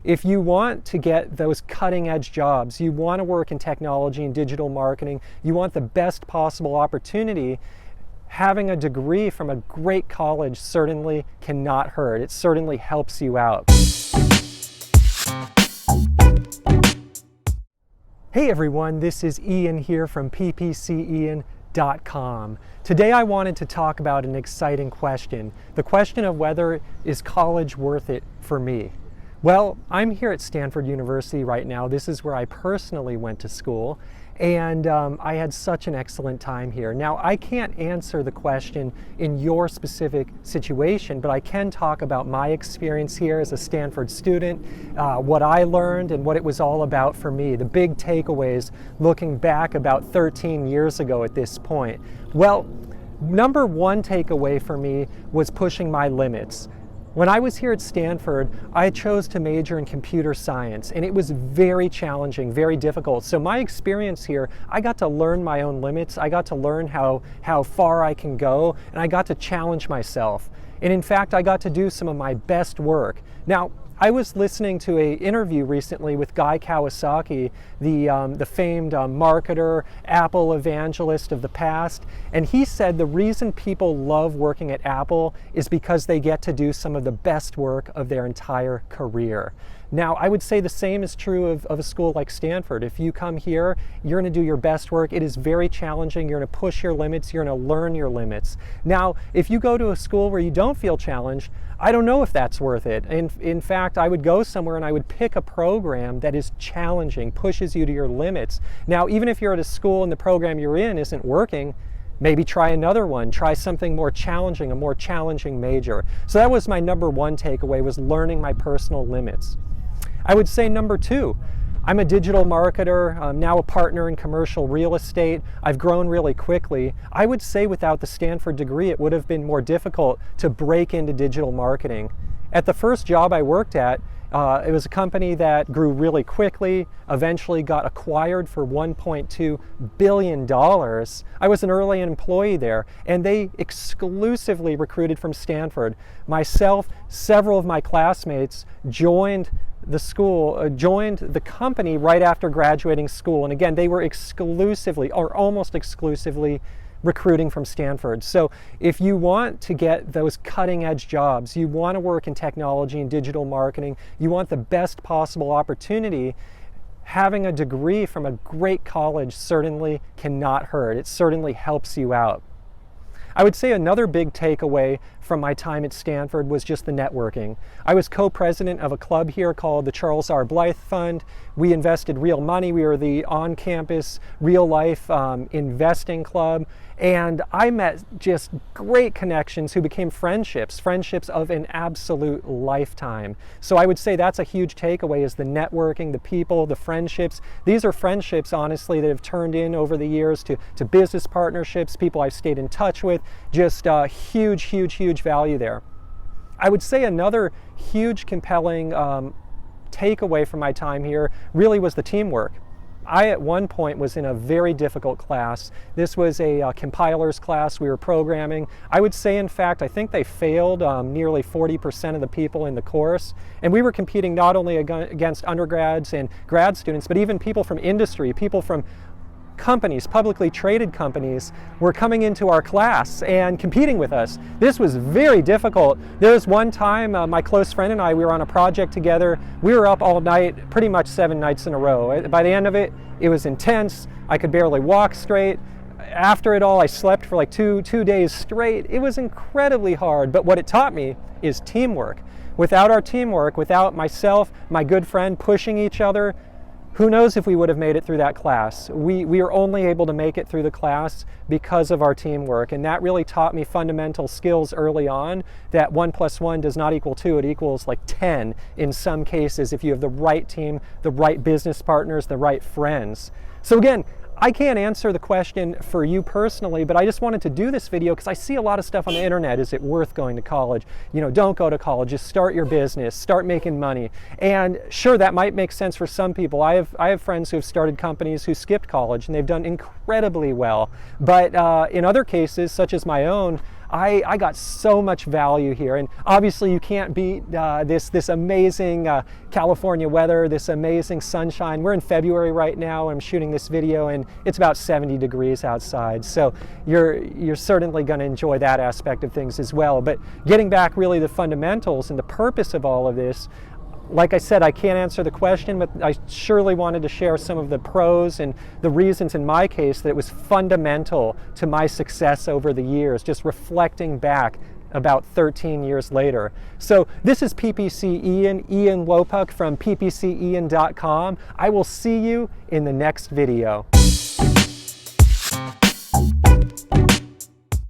if you want to get those cutting edge jobs, you want to work in technology and digital marketing, you want the best possible opportunity, having a degree from a great college certainly cannot hurt. It certainly helps you out. Hey everyone, this is Ian here from ppcian.com. Today I wanted to talk about an exciting question, the question of whether is college worth it for me? Well, I'm here at Stanford University right now. This is where I personally went to school, and I had such an excellent time here. Now, I can't answer the question in your specific situation, but I can talk about my experience here as a Stanford student, what I learned and what it was all about for me, the big takeaways looking back about 13 years ago at this point. Well, number one takeaway for me was pushing my limits. When I was here at Stanford, I chose to major in computer science, and it was very challenging, very difficult. So my experience here, I got to learn my own limits, I got to learn how far I can go, and I got to challenge myself. And in fact, I got to do some of my best work. Now, I was listening to an interview recently with Guy Kawasaki, the famed marketer, Apple evangelist of the past, and he said the reason people love working at Apple is because they get to do some of the best work of their entire career. Now, I would say the same is true of a school like Stanford. If you come here, you're going to do your best work. It is very challenging. You're going to push your limits. You're going to learn your limits. Now, if you go to a school where you don't feel challenged, I don't know if that's worth it. In fact, I would go somewhere and I would pick a program that is challenging, pushes you to your limits. Now, even if you're at a school and the program you're in isn't working, maybe try another one, try something more challenging, a more challenging major. So that was my number one takeaway, was learning my personal limits. I would say number two, I'm a digital marketer, I'm now a partner in commercial real estate. I've grown really quickly. I would say without the Stanford degree, it would have been more difficult to break into digital marketing. At the first job I worked at, it was a company that grew really quickly, eventually got acquired for $1.2 billion. I was an early employee there, and they exclusively recruited from Stanford. Myself, several of my classmates joined the company right after graduating school. And again, they were exclusively, or almost exclusively, recruiting from Stanford. So if you want to get those cutting edge jobs, you want to work in technology and digital marketing, you want the best possible opportunity, having a degree from a great college certainly cannot hurt. It certainly helps you out. I would say another big takeaway from my time at Stanford was just the networking. I was co-president of a club here called the Charles R. Blythe Fund. We invested real money. We were the on-campus, real-life investing club. And I met just great connections who became friendships of an absolute lifetime. So I would say that's a huge takeaway, is the networking, the people, the friendships. These are friendships, honestly, that have turned in over the years to business partnerships, people I've stayed in touch with, just huge, huge, huge value there. I would say another huge, compelling takeaway from my time here really was the teamwork. I, at one point, was in a very difficult class. This was a compilers class. We were programming. I would say, in fact, I think they failed nearly 40% of the people in the course. And we were competing not only against undergrads and grad students, but even people from industry, people from companies, publicly traded companies, were coming into our class and competing with us. This was very difficult. There was one time, my close friend and I, we were on a project together. We were up all night, pretty much 7 nights in a row. By the end of it, it was intense. I could barely walk straight. After it all, I slept for like two days straight. It was incredibly hard, but what it taught me is teamwork. Without our teamwork, without myself, my good friend pushing each other, who knows if we would have made it through that class. We were only able to make it through the class because of our teamwork, and that really taught me fundamental skills early on, that 1 + 1 does not equal 2, it equals like 10 in some cases if you have the right team, the right business partners, the right friends. So again, I can't answer the question for you personally, but I just wanted to do this video because I see a lot of stuff on the internet. Is it worth going to college? You know, don't go to college, just start your business, start making money. And sure, that might make sense for some people. I have friends who have started companies who skipped college and they've done incredibly well. But in other cases, such as my own, I got so much value here. And obviously you can't beat this amazing California weather, this amazing sunshine. We're in February right now. I'm shooting this video and it's about 70 degrees outside. So you're certainly going to enjoy that aspect of things as well. But getting back really the fundamentals and the purpose of all of this, like I said, I can't answer the question, but I surely wanted to share some of the pros and the reasons in my case that it was fundamental to my success over the years, just reflecting back about 13 years later. So this is PPC Ian Lopuk from ppcian.com. I will see you in the next video.